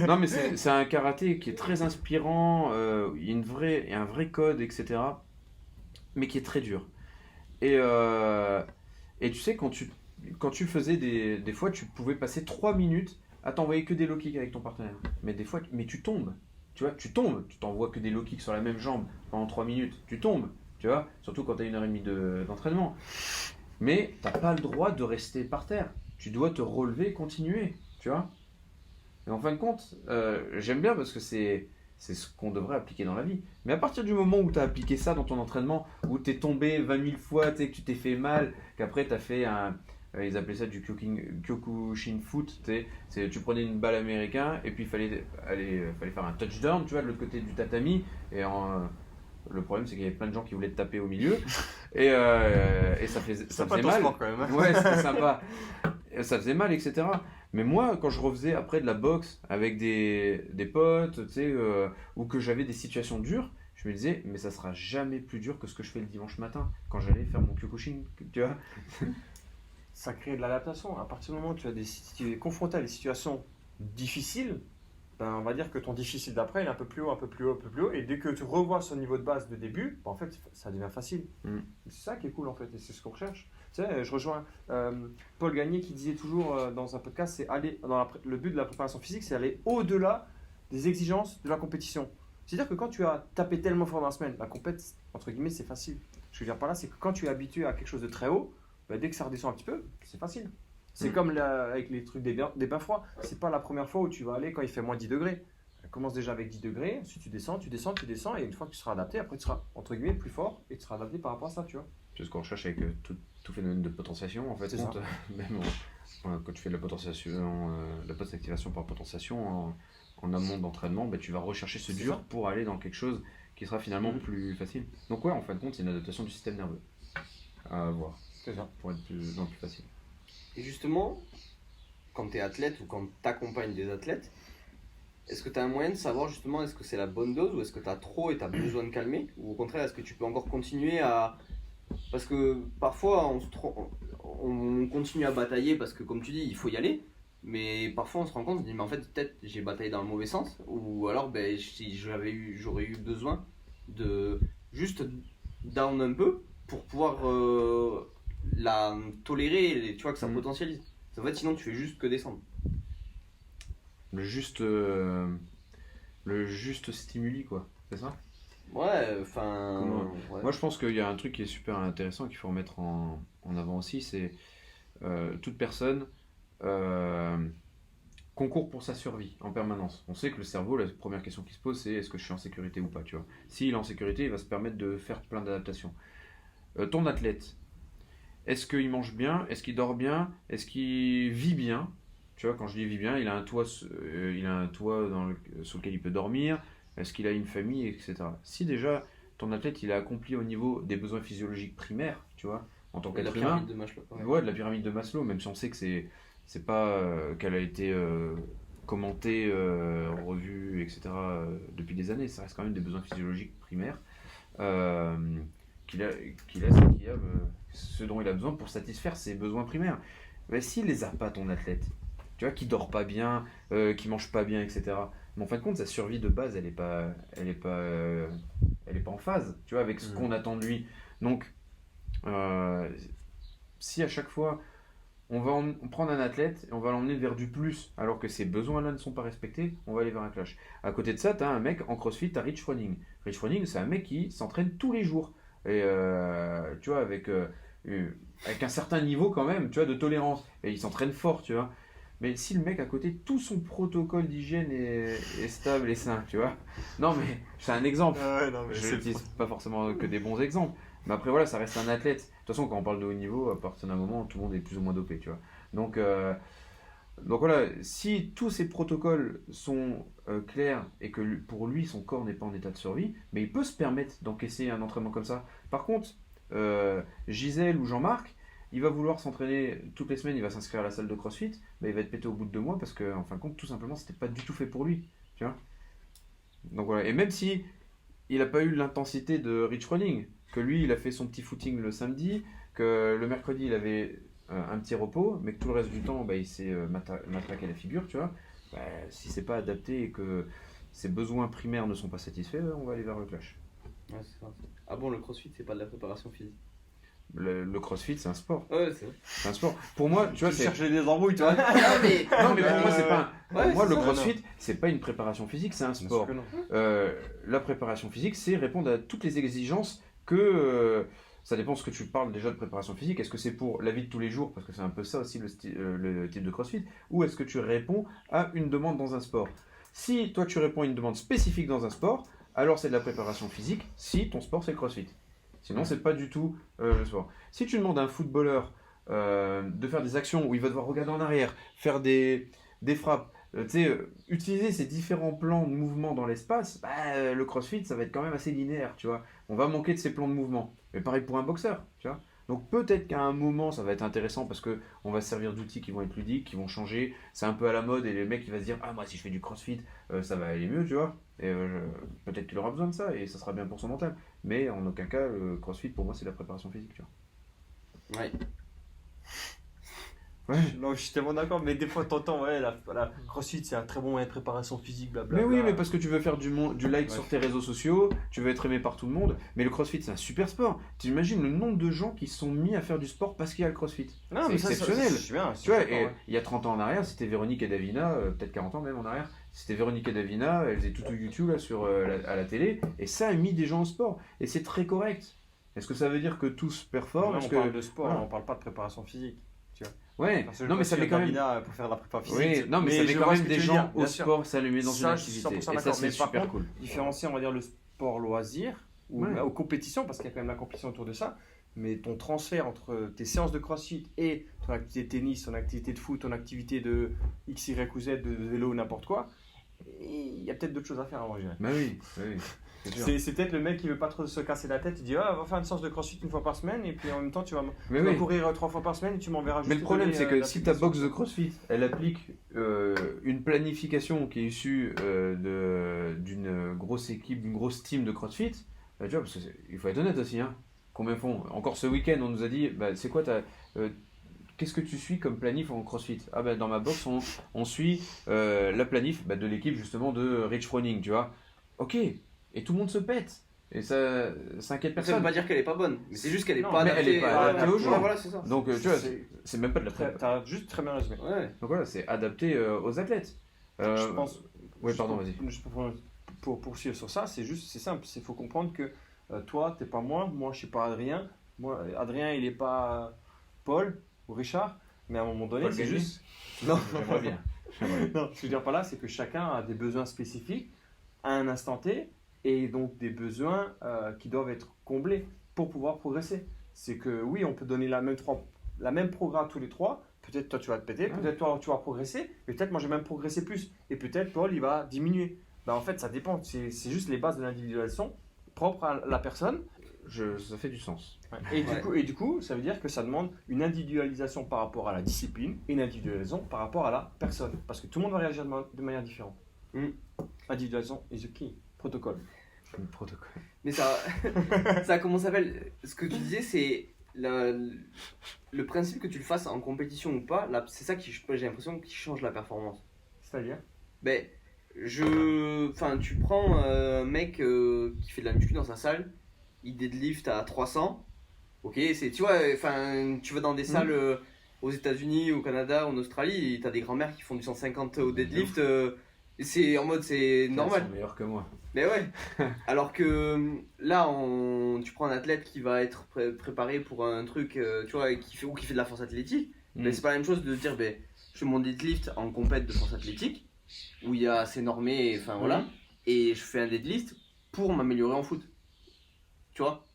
Non, mais c'est un karaté qui est très inspirant, il y a un vrai code, etc. Mais qui est très dur. Et tu sais, quand tu faisais des fois, tu pouvais passer 3 minutes à t'envoyer que des low kicks avec ton partenaire. Mais des fois, tu tombes. Tu vois, tu tombes. Tu t'envoies que des low kicks sur la même jambe pendant 3 minutes. Tu tombes. Tu vois, surtout quand tu as 1h30 d'entraînement. Mais t'as pas le droit de rester par terre. Tu dois te relever et continuer. Tu vois. Et en fin de compte, j'aime bien parce que c'est ce qu'on devrait appliquer dans la vie. Mais à partir du moment où tu as appliqué ça dans ton entraînement, où tu es tombé 20 000 fois, que tu t'es fait mal, qu'après tu as fait ils appelaient ça du Kyokushin foot, tu prenais une balle américaine et puis il fallait faire un touchdown, tu vois, de l'autre côté du tatami. Le problème, c'est qu'il y avait plein de gens qui voulaient te taper au milieu. Et ça faisait mal. Sport, quand même, hein. Ouais, c'était sympa. Et ça faisait mal, etc. Mais moi, quand je refaisais après de la boxe avec des potes, tu sais, ou que j'avais des situations dures, je me disais, mais ça sera jamais plus dur que ce que je fais le dimanche matin, quand j'allais faire mon Kyokushin, tu vois. Ça crée de l'adaptation. À partir du moment où tu es confronté à des situations difficiles, on va dire que ton difficile d'après il est un peu plus haut, un peu plus haut, un peu plus haut. Et dès que tu revois ce niveau de base de début, en fait, ça devient facile. C'est ça qui est cool, en fait, et c'est ce qu'on recherche. Tu sais, je rejoins Paul Gagné qui disait toujours dans un podcast, c'est aller le but de la préparation physique, c'est aller au-delà des exigences de la compétition. C'est-à-dire que quand tu as tapé tellement fort dans la semaine, la compète, entre guillemets, c'est facile. Ce que je veux dire par là, c'est que quand tu es habitué à quelque chose de très haut, dès que ça redescend un petit peu, c'est facile. C'est comme avec les trucs des bains froids. C'est pas la première fois où tu vas aller quand il fait moins 10 degrés. Commence déjà avec 10 degrés, ensuite tu descends, et une fois que tu seras adapté, après tu seras, entre guillemets, plus fort, et tu seras adapté par rapport à ça, tu vois. C'est ce qu'on recherche avec tout phénomène de potentiation, en fait. Même quand tu fais de la potentiation, la post-activation par potentiation en amont d'entraînement, tu vas rechercher ce dur pour aller dans quelque chose qui sera finalement plus facile. Donc ouais, en fin de compte, c'est une adaptation du système nerveux à avoir. C'est ça. Pour être plus facile. Et justement, quand tu es athlète ou quand tu accompagnes des athlètes, est-ce que tu as un moyen de savoir justement est-ce que c'est la bonne dose ou est-ce que tu as trop et tu as besoin de calmer? Ou au contraire, est-ce que tu peux encore continuer à... Parce que parfois on continue à batailler parce que comme tu dis, il faut y aller. Mais parfois on se rend compte, on se dit mais en fait peut-être j'ai bataillé dans le mauvais sens. Ou alors si j'aurais eu besoin de juste down un peu pour pouvoir la tolérer, tu vois, que ça potentialise. En fait, sinon tu fais juste que descendre. Le juste stimuli, quoi, c'est ça? Ouais, enfin... Ouais. Moi, je pense qu'il y a un truc qui est super intéressant qu'il faut remettre en avant aussi, c'est toute personne concourt pour sa survie en permanence. On sait que le cerveau, la première question qui se pose, c'est est-ce que je suis en sécurité ou pas, tu vois. S'il est en sécurité, il va se permettre de faire plein d'adaptations. Ton athlète, est-ce qu'il mange bien? Est-ce qu'il dort bien? Est-ce qu'il vit bien? Tu vois, quand je dis vit bien, il a un toit sous lequel il peut dormir. Est-ce qu'il a une famille, etc. Si déjà ton athlète il a accompli au niveau des besoins physiologiques primaires, tu vois, en tant qu'être humain, de Maslow, ouais, de la pyramide de Maslow, même si on sait que c'est pas qu'elle a été commentés, revus, etc. Depuis des années. Ça reste quand même des besoins physiologiques primaires qu'il a ce dont il a besoin pour satisfaire ses besoins primaires. Mais s'il les a pas, ton athlète, tu vois, qui dort pas bien, qui mange pas bien, etc. Mais en fin de compte, sa survie de base, elle est pas en phase, tu vois, avec ce qu'on attend de lui. Donc, si à chaque fois on va prendre un athlète et on va l'emmener vers du plus, alors que ses besoins-là ne sont pas respectés, on va aller vers un clash. À côté de ça, tu as un mec en CrossFit, tu as Rich Froning. Rich Froning, c'est un mec qui s'entraîne tous les jours. Et tu vois, avec un certain niveau quand même, tu vois, de tolérance. Et il s'entraîne fort, tu vois. Mais si le mec à côté, tout son protocole d'hygiène est stable et sain, tu vois. Non, mais c'est un exemple. Non, mais Je n'utilise pas forcément que des bons exemples. Mais après, voilà, ça reste un athlète. De toute façon, quand on parle de haut niveau, à partir d'un moment, tout le monde est plus ou moins dopé, tu vois. Donc voilà, si tous ces protocoles sont clairs et que pour lui, son corps n'est pas en état de survie, mais il peut se permettre d'encaisser un entraînement comme ça. Par contre, Gisèle ou Jean-Marc, il va vouloir s'entraîner toutes les semaines, il va s'inscrire à la salle de CrossFit, mais il va être pété au bout de 2 mois parce qu'en fin de compte, tout simplement, c'était pas du tout fait pour lui, tu vois. Donc voilà, et même si il n'a pas eu l'intensité de Rich Froning, que lui, il a fait son petit footing le samedi, que le mercredi, il avait un petit repos, mais que tout le reste du temps, il s'est matraqué la figure, tu vois. Si c'est pas adapté et que ses besoins primaires ne sont pas satisfaits, on va aller vers le clash. Ouais, c'est ça. Ah bon, le CrossFit, c'est pas de la préparation physique? Le CrossFit, c'est un sport. Ouais, c'est vrai. C'est un sport. Pour moi, tu vois, c'est... chercher des embrouilles, toi. Non, mais pour moi, c'est pas Ouais, moi, c'est le ça, CrossFit, c'est pas une préparation physique, c'est un sport. La préparation physique, c'est répondre à toutes les exigences que... ça dépend ce que tu parles déjà de préparation physique. Est-ce que c'est pour la vie de tous les jours, parce que c'est un peu ça aussi le type de CrossFit, ou est-ce que tu réponds à une demande dans un sport? Si toi, tu réponds à une demande spécifique dans un sport, alors c'est de la préparation physique, si ton sport, c'est le CrossFit. Sinon, c'est pas du tout le sport. Si tu demandes à un footballeur de faire des actions où il va devoir regarder en arrière, faire des frappes, utiliser ces différents plans de mouvement dans l'espace, le CrossFit, ça va être quand même assez linéaire, tu vois. On va manquer de ces plans de mouvement. Mais pareil pour un boxeur, tu vois. Donc peut-être qu'à un moment, ça va être intéressant parce que on va se servir d'outils qui vont être ludiques, qui vont changer. C'est un peu à la mode et les mecs, ils vont se dire, ah moi si je fais du CrossFit, ça va aller mieux, tu vois. Et peut-être qu'il aura besoin de ça et ça sera bien pour son mental. Mais en aucun cas, le CrossFit pour moi, c'est la préparation physique, tu vois. Ouais. Ouais. Non, je suis tellement d'accord, mais des fois, t'entends, ouais, la CrossFit, c'est un très bon moyen de préparation physique, blablabla. Mais oui, mais parce que tu veux faire du like sur tes réseaux sociaux, tu veux être aimé par tout le monde, mais le CrossFit, c'est un super sport. Tu imagines le nombre de gens qui sont mis à faire du sport parce qu'il y a le CrossFit. Non, c'est exceptionnel. Tu vois, il y a 30 ans en arrière, c'était Véronique et Davina, peut-être 40 ans même en arrière, c'était Véronique et Davina, elles faisaient tout au YouTube là, à la télé, et ça a mis des gens au sport. Et c'est très correct. Est-ce que ça veut dire que tous performent? on parle de sport, on parle pas de préparation physique. Ouais, non mais ça met quand même pour faire la prépa physique. Oui, non mais ça met quand même des gens au sport, ça le met dans une activité. Et ça c'est super cool. Différencier, on va dire, le sport loisir ou aux compétitions, parce qu'il y a quand même la compétition autour de ça, mais ton transfert entre tes séances de CrossFit et ton activité de tennis, ton activité de foot, ton activité de X, Y ou Z, de vélo ou n'importe quoi, il y a peut-être d'autres choses à faire avant, je dirais. Bah oui. C'est peut-être le mec qui veut pas trop se casser la tête, il dit on va faire une séance de CrossFit 1 fois par semaine et puis en même temps tu vas courir 3 fois par semaine et tu m'enverras juste. Mais le problème c'est que si ta box de CrossFit elle applique une planification qui est issue d'une grosse équipe, d'une grosse team de CrossFit, tu vois, parce qu'il faut être honnête aussi, hein. Combien font? Encore ce week-end on nous a dit c'est quoi qu'est-ce que tu suis comme planif en CrossFit? Dans ma box on suit la planif de l'équipe justement de Rich Froning, tu vois. Ok. Et tout le monde se pète. Et ça inquiète personne. Ça veut pas dire qu'elle est pas bonne, mais c'est juste qu'elle est pas adaptée. Elle est pas adaptée aux gens. Voilà, c'est ça. Donc tu vois, c'est même pas de la prépa. T'as juste très bien résumé. Ouais. Donc voilà, c'est adapté aux athlètes. Je pense. Oui, pardon, vas-y. Pour poursuivre sur ça, c'est simple. Il faut comprendre que toi, t'es pas moi je suis pas Adrien. Adrien, il est pas Paul ou Richard. Mais à un moment donné, Paul c'est Gagné. juste. Non, j'aimerais bien. Non, ce que je veux dire par là, c'est que chacun a des besoins spécifiques à un instant T. Et donc des besoins qui doivent être comblés pour pouvoir progresser. C'est que oui, on peut donner la même progrès à tous les trois. Peut-être toi tu vas te péter, peut-être toi tu vas progresser, mais peut-être moi je vais même progresser plus. Et peut-être Paul il va diminuer. En fait ça dépend, c'est juste les bases de l'individualisation propre à la personne. ça fait du sens. Ouais. Et du coup, ça veut dire que ça demande une individualisation par rapport à la discipline et une individualisation par rapport à la personne. Parce que tout le monde va réagir de manière différente. Individualisation is the key. Protocole. Le protocole. Mais ça comment ça s'appelle? Ce que tu disais, c'est le principe que tu le fasses en compétition ou pas, là, c'est ça qui, j'ai l'impression, qui change la performance. C'est-à-dire? Ben, tu prends un mec qui fait de la muscu dans sa salle, il deadlift à 300. Ok, tu vois, tu vas dans des salles aux États-Unis, au Canada, en Australie, et t'as des grands-mères qui font du 150 au deadlift. Et c'est en mode, c'est normal. Ils sont meilleurs que moi. Mais ouais. Alors que là, tu prends un athlète qui va être préparé pour un truc, tu vois, qui fait de la force athlétique. Mais c'est pas la même chose de dire, je fais mon deadlift en compète de force athlétique, où il y a assez normé, voilà, et je fais un deadlift pour m'améliorer en foot. Tu vois?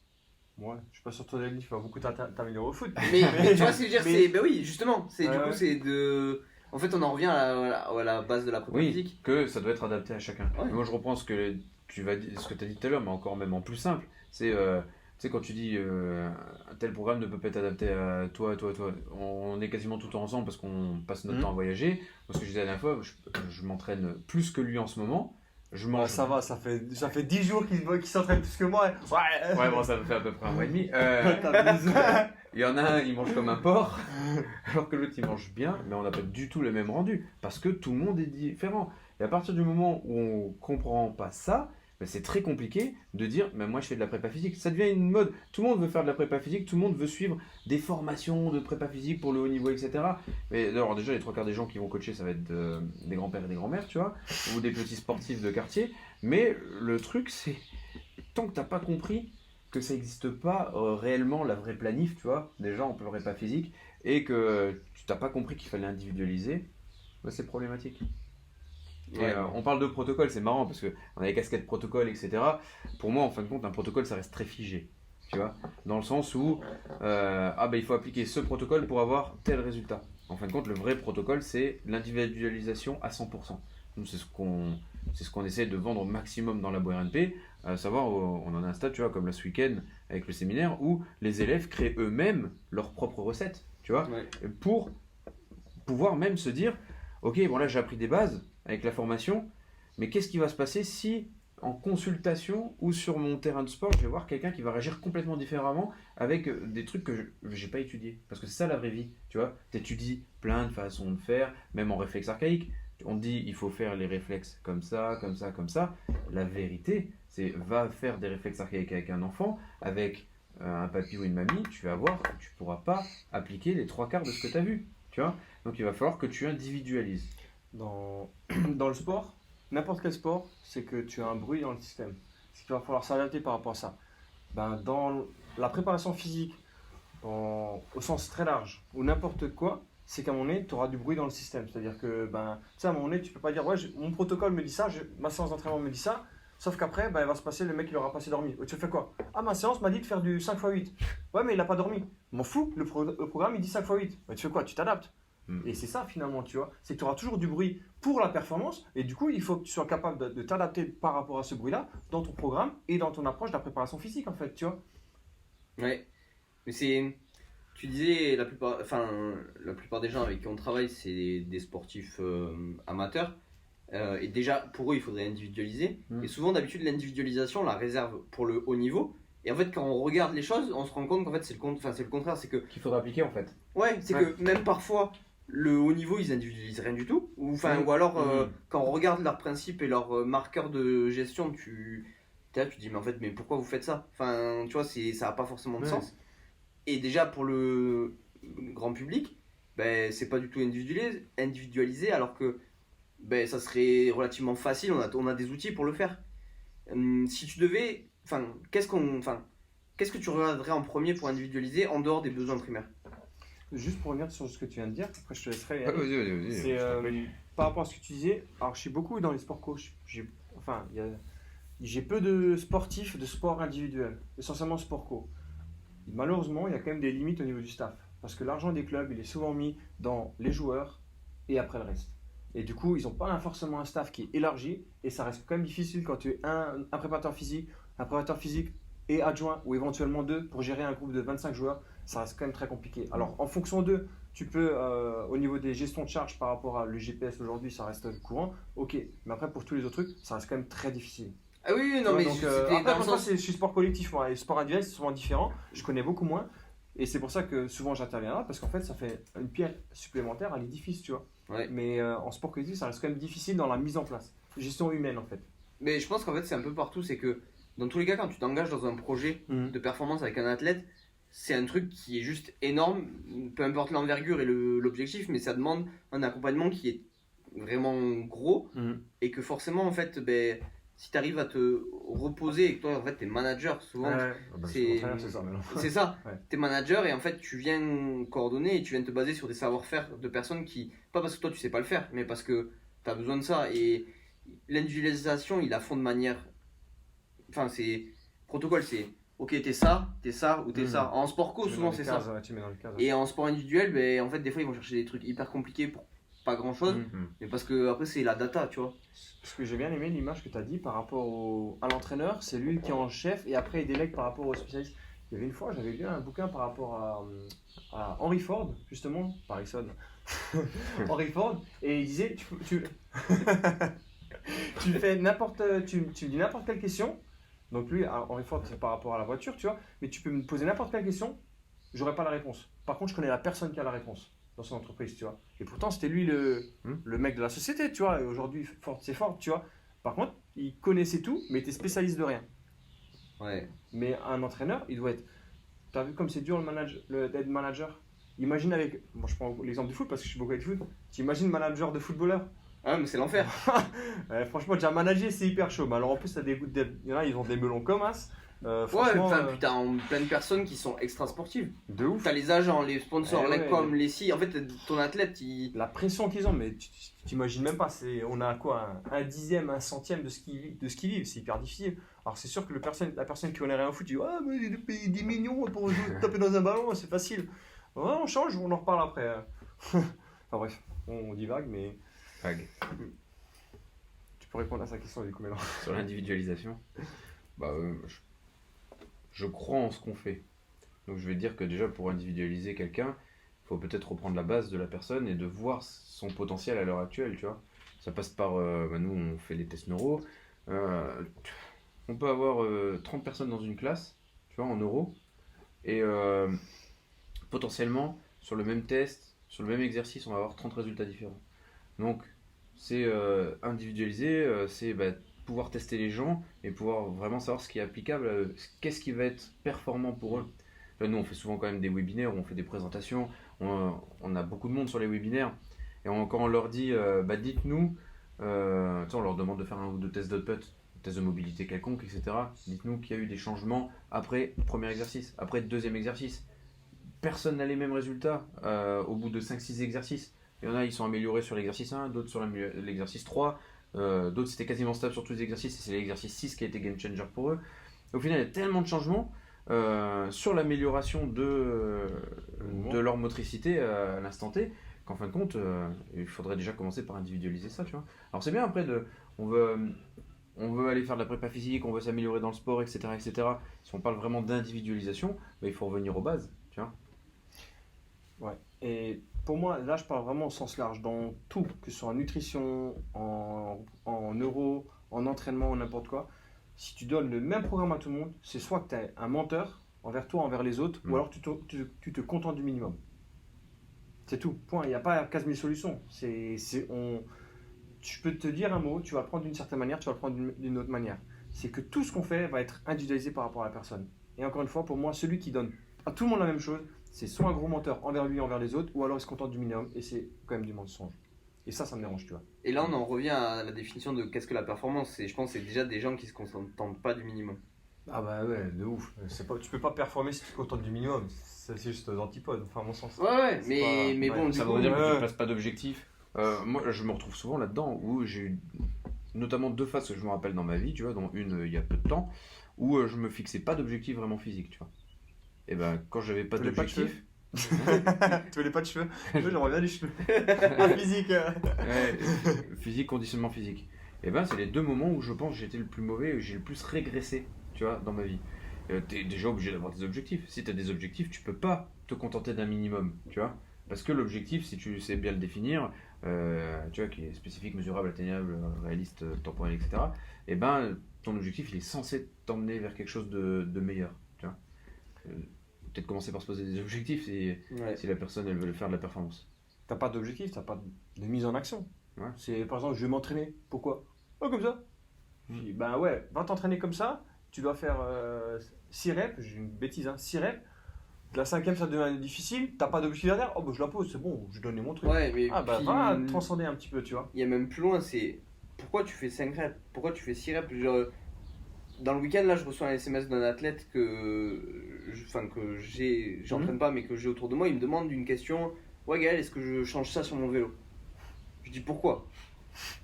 Ouais, je suis pas sûr que ton deadlift va beaucoup t'améliorer au foot. Mais tu vois, c'est dire, oui, justement, c'est du coup, c'est de. En fait, on en revient à la base de la prépa physique. Que ça doit être adapté à chacun. Ouais. Moi, je reprends ce que tu as dit tout à l'heure, mais encore même en plus simple. C'est, tu sais, quand tu dis un tel programme ne peut pas être adapté à toi. On est quasiment tout le temps ensemble parce qu'on passe notre temps à voyager. Moi, ce que je disais la dernière fois, je m'entraîne plus que lui en ce moment. Ça va, ça fait 10 jours qu'il s'entraîne plus que moi. Ouais, bon, ça me fait à peu près un mois et demi. Il y en a un, il mange comme un porc, alors que l'autre, il mange bien, mais on n'a pas du tout le même rendu, parce que tout le monde est différent. Et à partir du moment où on comprend pas ça, c'est très compliqué de dire, mais moi je fais de la prépa physique. Ça devient une mode. Tout le monde veut faire de la prépa physique, tout le monde veut suivre des formations de prépa physique pour le haut niveau, etc. Mais alors déjà, les 3 quarts des gens qui vont coacher, ça va être des grands-pères et des grands-mères, tu vois, ou des petits sportifs de quartier. Mais le truc, c'est, tant que tu n'as pas compris que ça n'existe pas réellement la vraie planif, tu vois, déjà en prépa physique, et que tu n'as pas compris qu'il fallait individualiser, c'est problématique. Et on parle de protocole, c'est marrant parce qu'on a les casquettes protocole, etc. Pour moi, en fin de compte, un protocole, ça reste très figé. Tu vois, dans le sens où il faut appliquer ce protocole pour avoir tel résultat. En fin de compte, le vrai protocole, c'est l'individualisation à 100%. Donc, c'est ce qu'on essaie de vendre au maximum dans la RNP, à savoir, on en a un stade, tu vois, comme là ce week-end avec le séminaire, où les élèves créent eux-mêmes leurs propres recettes, tu vois, pour pouvoir même se dire, ok, bon là j'ai appris des bases avec la formation, mais qu'est-ce qui va se passer si en consultation ou sur mon terrain de sport, je vais voir quelqu'un qui va réagir complètement différemment avec des trucs que je n'ai pas étudiés. Parce que c'est ça la vraie vie, tu vois. Tu étudies plein de façons de faire, même en réflexe archaïque. On te dit il faut faire les réflexes comme ça, comme ça, comme ça. La vérité, c'est va faire des réflexes archaïques avec un enfant, avec un papy ou une mamie, tu vas voir que tu ne pourras pas appliquer les 3 quarts de ce que tu as vu, tu vois. Donc il va falloir que tu individualises. Dans le sport, n'importe quel sport, c'est que tu as un bruit dans le système. C'est qu'il va falloir s'adapter par rapport à ça. Dans la préparation physique, au sens très large, ou n'importe quoi, c'est qu'à un moment donné, tu auras du bruit dans le système. C'est-à-dire que, à un moment donné, tu peux pas dire, ouais, mon protocole me dit ça, ma séance d'entraînement me dit ça, sauf qu'après, il va se passer, le mec, il aura pas assez dormi. Tu fais quoi? Ah, ma séance m'a dit de faire du 5x8. Ouais, mais il n'a pas dormi. M'en fous, le programme, il dit 5x8. Tu fais quoi? Tu t'adaptes. Et c'est ça finalement, tu vois, c'est que tu auras toujours du bruit pour la performance et du coup il faut que tu sois capable de t'adapter par rapport à ce bruit-là dans ton programme et dans ton approche de la préparation physique en fait, tu vois. Ouais, mais tu disais la plupart des gens avec qui on travaille c'est des sportifs amateurs et déjà pour eux il faudrait individualiser et souvent d'habitude l'individualisation on la réserve pour le haut niveau. Et en fait, quand on regarde les choses, on se rend compte qu'en fait, c'est le contraire. C'est qu'il faudra appliquer en fait. Ouais, c'est que même parfois, le haut niveau, ils individualisent rien du tout. Ou alors, quand on regarde leurs principes et leurs marqueurs de gestion, tu te dis, mais pourquoi vous faites ça? Enfin, tu vois, ça n'a pas forcément de sens. Et déjà, pour le grand public, c'est pas du tout individualisé alors que ça serait relativement facile. On a des outils pour le faire. Si tu devais. Qu'est-ce que tu regarderais en premier pour individualiser en dehors des besoins primaires? Juste pour revenir sur ce que tu viens de dire, après je te laisserai. Vas-y. C'est par rapport à ce que tu disais. Alors je suis beaucoup dans les sports coach. J'ai peu de sportifs de sport individuel, essentiellement sport co. Malheureusement, il y a quand même des limites au niveau du staff, parce que l'argent des clubs, il est souvent mis dans les joueurs et après le reste. Et du coup, ils n'ont pas forcément un staff qui est élargi, et ça reste quand même difficile quand tu es un préparateur physique. Un préparateur physique et adjoint ou éventuellement 2 pour gérer un groupe de 25 joueurs, ça reste quand même très compliqué. Alors en fonction d'eux, tu peux, au niveau des gestions de charges par rapport à le GPS aujourd'hui, ça reste courant, ok, mais après pour tous les autres trucs, ça reste quand même très difficile. Ah oui, oui, Tu non, vois, mais donc, c'était après, dans le pour moi, sens. je suis sport collectif, moi, et sport individuel, c'est souvent différent, je connais beaucoup moins, et c'est pour ça que souvent j'interviens là, parce qu'en fait ça fait une pierre supplémentaire à l'édifice, tu vois. Ouais. Mais en sport collectif, ça reste quand même difficile dans la mise en place, gestion humaine en fait. Mais je pense qu'en fait, c'est un peu partout. C'est que dans tous les cas, quand tu t'engages dans un projet de performance avec un athlète, c'est un truc qui est juste énorme, peu importe l'envergure et l'objectif, mais ça demande un accompagnement qui est vraiment gros et que forcément, en fait, ben, si tu arrives à te reposer et que toi, en fait, t'es manager, souvent, c'est ça maintenant. c'est ça, Ouais. t'es manager et en fait, tu viens coordonner et tu viens te baser sur des savoir-faire de personnes qui, pas parce que toi, tu sais pas le faire, mais parce que tu as besoin de ça. Et l'individualisation, ils la font de manière. Enfin, c'est. Protocole, c'est. Ok, t'es ça ou t'es ça. En sport co, souvent, c'est ça. Tu mets dans le cadre. Et en sport individuel, ben, en fait, des fois, ils vont chercher des trucs hyper compliqués pour pas grand chose. Mais parce que après, c'est la data, tu vois. Ce que j'ai bien aimé, l'image que tu as dit par rapport à l'entraîneur, c'est lui qui est en chef et après il délègue par rapport au spécialiste. Il y avait une fois, j'avais lu un bouquin par rapport à Henry Ford, justement, Harrison. Henry Ford, et il disait tu fais tu me dis n'importe quelle question. Donc lui, Henry Ford, c'est par rapport à la voiture, tu vois, mais tu peux me poser n'importe quelle question, j'aurai pas la réponse. Par contre, je connais la personne qui a la réponse dans son entreprise, tu vois. Et pourtant, c'était lui le mec de la société, tu vois. Et aujourd'hui, Ford, c'est Ford, tu vois. Par contre, il connaissait tout, mais il était spécialiste de rien. Ouais. Mais un entraîneur, il doit être. Tu as vu comme c'est dur d'être manager. Imagine avec. Moi, je prends l'exemple du foot parce que je suis beaucoup avec le foot. Tu imagines manager de footballeur. Ah, mais c'est l'enfer. Franchement, déjà manager, c'est hyper chaud. Mais alors en plus, il y en a, ils ont des melons comme as. Ouais, Franchement, enfin, puis t'as plein de personnes qui sont extra sportives. de ouf. T'as les agents, les sponsors, Ouais, les com, les si. En fait, ton athlète, il. La pression qu'ils ont, mais tu t'imagines même pas. On a quoi, un dixième, un centième de ce qu'ils vivent. C'est hyper difficile. Alors c'est sûr que la personne qui connaît rien au foot dit ah, mais il paye 10 millions pour taper dans un ballon, c'est facile. Ouais, on change, on en reparle après. Enfin bref, on divague, mais. Vague. Tu peux répondre à sa question du coup maintenant. Sur l'individualisation, bah, je crois en ce qu'on fait. Donc je vais dire que déjà pour individualiser quelqu'un, il faut peut-être reprendre la base de la personne et de voir son potentiel à l'heure actuelle, tu vois. Ça passe par, nous on fait les tests neuro, on peut avoir 30 personnes dans une classe, tu vois, en neuro, et potentiellement sur le même test, sur le même exercice, on va avoir 30 résultats différents. Donc c'est individualiser, c'est pouvoir tester les gens et pouvoir vraiment savoir ce qui est applicable, qu'est-ce qui va être performant pour eux. Là, nous, on fait souvent quand même des webinaires où on fait des présentations, on a beaucoup de monde sur les webinaires, et quand on leur dit, dites-nous, on leur demande de faire un ou deux tests d'output, tests de mobilité quelconque, etc. Dites-nous qu'il y a eu des changements après le premier exercice, après le deuxième exercice. Personne n'a les mêmes résultats au bout de 5-6 exercices. Il y en a, ils sont améliorés sur l'exercice 1, d'autres sur l'exercice 3, d'autres c'était quasiment stable sur tous les exercices, et c'est l'exercice 6 qui a été game changer pour eux. Au final, il y a tellement de changements sur l'amélioration de leur motricité à l'instant T, qu'en fin de compte, il faudrait déjà commencer par individualiser ça, tu vois. Alors c'est bien après, on veut aller faire de la prépa physique, on veut s'améliorer dans le sport, etc., etc. Si on parle vraiment d'individualisation, il faut revenir aux bases, tu vois. Ouais, et pour moi, là, je parle vraiment au sens large, dans tout, que ce soit en nutrition, en neuro, en entraînement, ou n'importe quoi. Si tu donnes le même programme à tout le monde, c'est soit que tu es un menteur envers toi, envers les autres, ou alors tu te contentes du minimum. C'est tout, point. Il n'y a pas 15 000 solutions. Je peux te dire un mot, tu vas le prendre d'une certaine manière, tu vas le prendre d'une autre manière. C'est que tout ce qu'on fait va être individualisé par rapport à la personne. Et encore une fois, pour moi, celui qui donne à tout le monde la même chose, c'est soit un gros menteur envers lui, envers les autres, ou alors il se contente du minimum, et c'est quand même du mensonge. Et ça me dérange, tu vois. Et là, on en revient à la définition de qu'est-ce que la performance. Et je pense que c'est déjà des gens qui se contentent pas du minimum. Ah bah ouais, de ouf. Tu peux pas performer si tu te contentes du minimum. C'est juste aux antipodes, enfin à mon sens. Ouais, mais bon, ça du veut coup, dire que tu ne places pas d'objectif. Moi, je me retrouve souvent là-dedans, où j'ai eu notamment 2 phases que je me rappelle dans ma vie, tu vois, dont une il y a peu de temps, où je me fixais pas d'objectif vraiment physique, tu vois. Et ben quand j'avais pas d'objectif. Tu voulais pas de cheveux? J'aimerais bien des cheveux. Physique. Ouais, physique, conditionnement physique. Et ben c'est les 2 moments où je pense que j'étais le plus mauvais, où j'ai le plus régressé, tu vois, dans ma vie. tu es déjà obligé d'avoir des objectifs. Si tu as des objectifs, tu peux pas te contenter d'un minimum, tu vois. Parce que l'objectif, si tu sais bien le définir, tu vois, qui est spécifique, mesurable, atteignable, réaliste, temporel, etc., et ben, ton objectif, il est censé t'emmener vers quelque chose de meilleur, tu vois. Euh, Peut-être commencer par se poser des objectifs Ouais. si la personne, elle veut faire de la performance. T'as pas d'objectif, t'as pas de mise en action. Ouais. C'est par exemple, je vais m'entraîner. Pourquoi? Oh, comme ça. Mm. Je dis, ben ouais, va t'entraîner comme ça. Tu dois faire 6 reps, j'ai une bêtise, hein, 6 reps. La cinquième, ça devient difficile. T'as pas d'objectif derrière. Oh, bah je la pose, c'est bon, je donne mon truc. Ouais, mais Ah, bah puis, va transcender un petit peu, tu vois. il y a même plus loin, c'est pourquoi tu fais 5 reps? Pourquoi tu fais 6 reps? Genre, dans le week-end, là, je reçois un SMS d'un athlète que j'entraîne pas, mais que j'ai autour de moi. Il me demande une question. Ouais, Gaël, est-ce que je change ça sur mon vélo? Je dis pourquoi?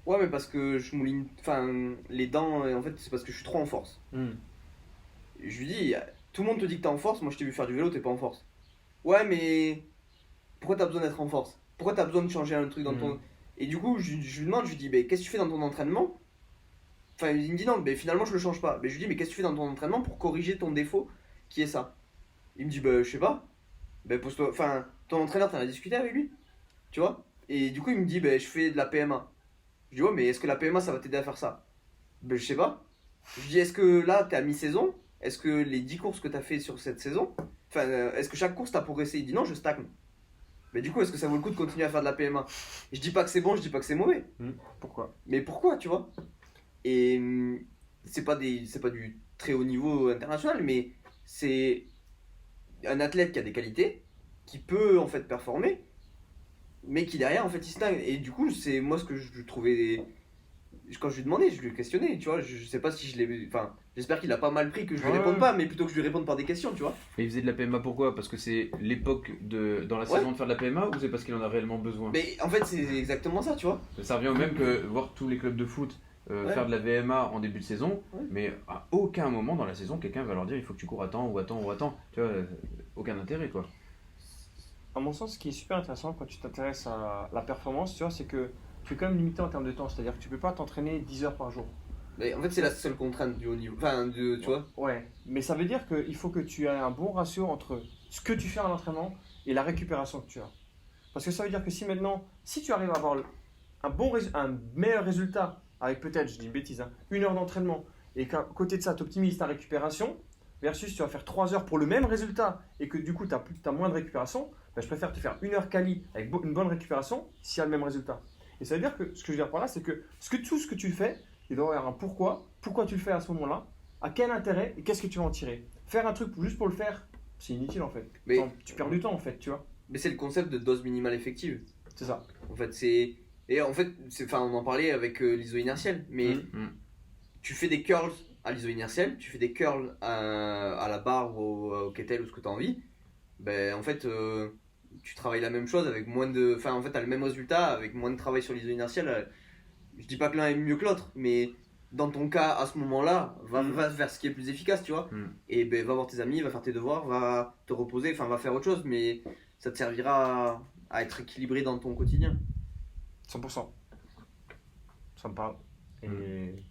Ouais, mais parce que je mouline. Enfin, les dents, en fait, c'est parce que je suis trop en force. Je lui dis, tout le monde te dit que t'es en force. Moi, je t'ai vu faire du vélo, t'es pas en force. Ouais, mais pourquoi t'as besoin d'être en force? Pourquoi t'as besoin de changer un truc dans ton. Et du coup, je lui demande, je lui dis, qu'est-ce que tu fais dans ton entraînement? Enfin, il me dit non, mais finalement, je le change pas. Mais je lui dis, mais qu'est-ce que tu fais dans ton entraînement pour corriger ton défaut qui est ça? Il me dit, je sais pas. Pose-toi. Enfin, ton entraîneur, t'en as discuté avec lui? Tu vois? Et du coup, il me dit, je fais de la PMA. Je dis, ouais, mais est-ce que la PMA, ça va t'aider à faire ça? Je sais pas. Je dis, est-ce que là, t'es à mi-saison? Est-ce que les 10 courses que t'as fait sur cette saison, enfin, est-ce que chaque course t'as progressé? Il dit, non, je stagne. Mais du coup, est-ce que ça vaut le coup de continuer à faire de la PMA? Je dis pas que c'est bon, je dis pas que c'est mauvais. Pourquoi? Mais pourquoi, tu vois? Et c'est pas du très haut niveau international, mais c'est un athlète qui a des qualités, qui peut en fait performer, mais qui derrière en fait il stagne. Et du coup, c'est moi ce que je trouvais. Quand je lui demandais, je lui questionnais, tu vois. Je sais pas si je l'ai. Enfin, j'espère qu'il a pas mal pris que je lui réponde pas, mais plutôt que je lui réponde par des questions, tu vois. Et il faisait de la PMA pourquoi? Parce que c'est l'époque dans la saison de faire de la PMA ou c'est parce qu'il en a réellement besoin? Mais en fait, c'est exactement ça, tu vois. Ça revient au même que voir tous les clubs de foot faire de la VMA en début de saison, mais à aucun moment dans la saison, quelqu'un va leur dire il faut que tu cours à temps ou à temps ou à temps. Tu vois, aucun intérêt quoi. À mon sens, ce qui est super intéressant quand tu t'intéresses à la performance, tu vois, c'est que tu es quand même limité en termes de temps. C'est-à-dire que tu peux pas t'entraîner 10 heures par jour. Mais en fait, c'est la seule contrainte du haut niveau. Enfin, tu vois. Ouais, mais ça veut dire qu'il faut que tu aies un bon ratio entre ce que tu fais en entraînement et la récupération que tu as. Parce que ça veut dire que si tu arrives à avoir un meilleur résultat avec peut-être, je dis une bêtise, hein, 1 heure d'entraînement et qu'à côté de ça, tu optimises ta récupération versus tu vas faire 3 heures pour le même résultat et que du coup, tu as moins de récupération, je préfère te faire 1 heure quali avec une bonne récupération s'il y a le même résultat. Et ça veut dire que ce que je veux dire par là, c'est que tout ce que tu fais, il doit y avoir un pourquoi tu le fais à ce moment-là, à quel intérêt et qu'est-ce que tu vas en tirer. Faire un truc juste pour le faire, c'est inutile en fait. Mais Tu perds du temps en fait, tu vois. Mais c'est le concept de dose minimale effective. C'est ça. En fait, on en parlait avec l'iso inertiel, mais tu fais des curls à l'iso inertiel, tu fais des curls à la barre ou au kettlebell ou ce que tu as envie. En fait, tu travailles la même chose avec moins de. Enfin, en fait, tu as le même résultat avec moins de travail sur l'iso inertiel. Je dis pas que l'un est mieux que l'autre, mais dans ton cas, à ce moment-là, va vers ce qui est plus efficace, tu vois. Et va voir tes amis, va faire tes devoirs, va te reposer, enfin, va faire autre chose, mais ça te servira à être équilibré dans ton quotidien. 100%. Ça me parle. Et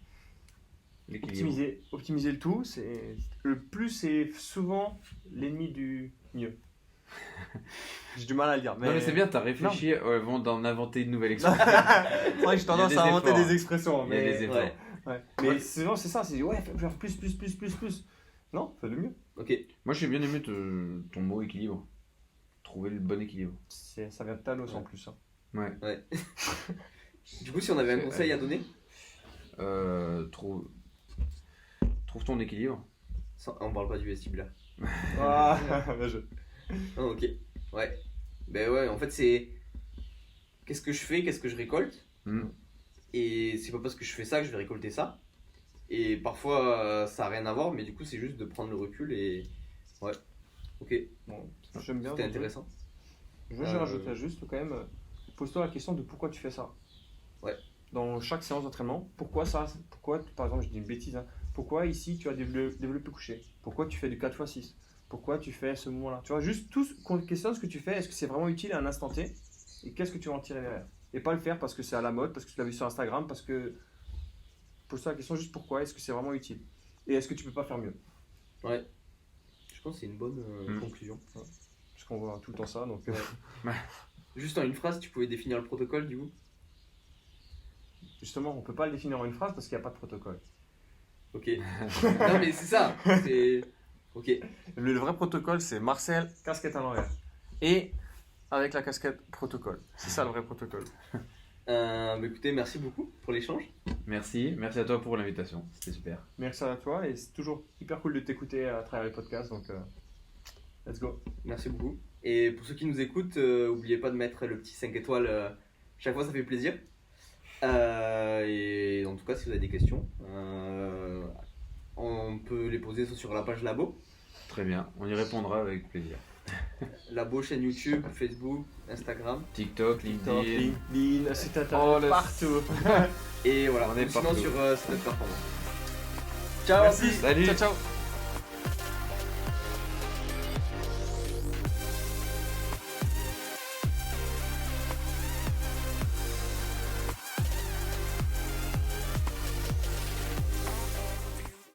L'équilibre. optimiser le tout, le plus c'est souvent l'ennemi du mieux. J'ai du mal à le dire. Non mais c'est bien, t'as réfléchi avant d'en inventer une nouvelle expression. C'est vrai que j'ai tendance à inventer efforts. des expressions. Il y a Mais, des efforts. ouais. Mais souvent c'est ça, c'est ouais, faire plus. Non, fais le mieux. Ok. Moi j'ai bien aimé ton mot équilibre. Trouver le bon équilibre. Ça vient de Thanos en plus. Hein. Ouais. Du coup, si on avait un conseil à donner, Trouve ton équilibre. on parle pas du vestibulaire. Ah, bien joué. Ah, ok. Ouais. Ouais, en fait, c'est. Qu'est-ce que je fais, qu'est-ce que je récolte? Et c'est pas parce que je fais ça que je vais récolter ça. Et parfois, ça a rien à voir, mais du coup, c'est juste de prendre le recul et. Ouais. Ok. Bon, j'aime bien. C'était intéressant. Je rajouterais juste quand même, pose-toi la question de pourquoi tu fais ça. Ouais. Dans chaque séance d'entraînement, pourquoi ça? Pourquoi, par exemple, je dis une bêtise, hein, pourquoi ici tu as développé couché? Pourquoi tu fais du 4x6? Pourquoi tu fais ce mouvement-là? Tu vois, juste questionne ce que tu fais, est-ce que c'est vraiment utile à un instant T? Et qu'est-ce que tu vas en tirer derrière? Et pas le faire parce que c'est à la mode, parce que tu l'as vu sur Instagram, parce que. Pose-toi la question juste pourquoi, est-ce que c'est vraiment utile? Et est-ce que tu peux pas faire mieux? Ouais. Je pense que c'est une bonne conclusion. Parce qu'on voit tout le temps ça. Donc, Juste en une phrase, tu pouvais définir le protocole du coup? justement, on peut pas le définir en une phrase parce qu'il n'y a pas de protocole. Ok. Non mais c'est ça. C'est... Ok. Le vrai protocole, c'est Marcel, casquette à l'envers. Et avec la casquette protocole. C'est ça le vrai protocole. Bah, écoutez, merci beaucoup pour l'échange. Merci à toi pour l'invitation, c'était super. Merci à toi et c'est toujours hyper cool de t'écouter à travers les podcasts. Donc, let's go. Merci beaucoup. Et pour ceux qui nous écoutent, n'oubliez pas de mettre le petit 5 étoiles. Chaque fois, ça fait plaisir. Et en tout cas, si vous avez des questions, on peut les poser sur la page Labo. Très bien, on y répondra avec plaisir. Labo, chaîne YouTube, Facebook, Instagram. TikTok, LinkedIn. LinkedIn, site internet, partout. Et voilà, On est sinon partout. sur Stade Performance. Ciao. Merci. Salut. Ciao, ciao.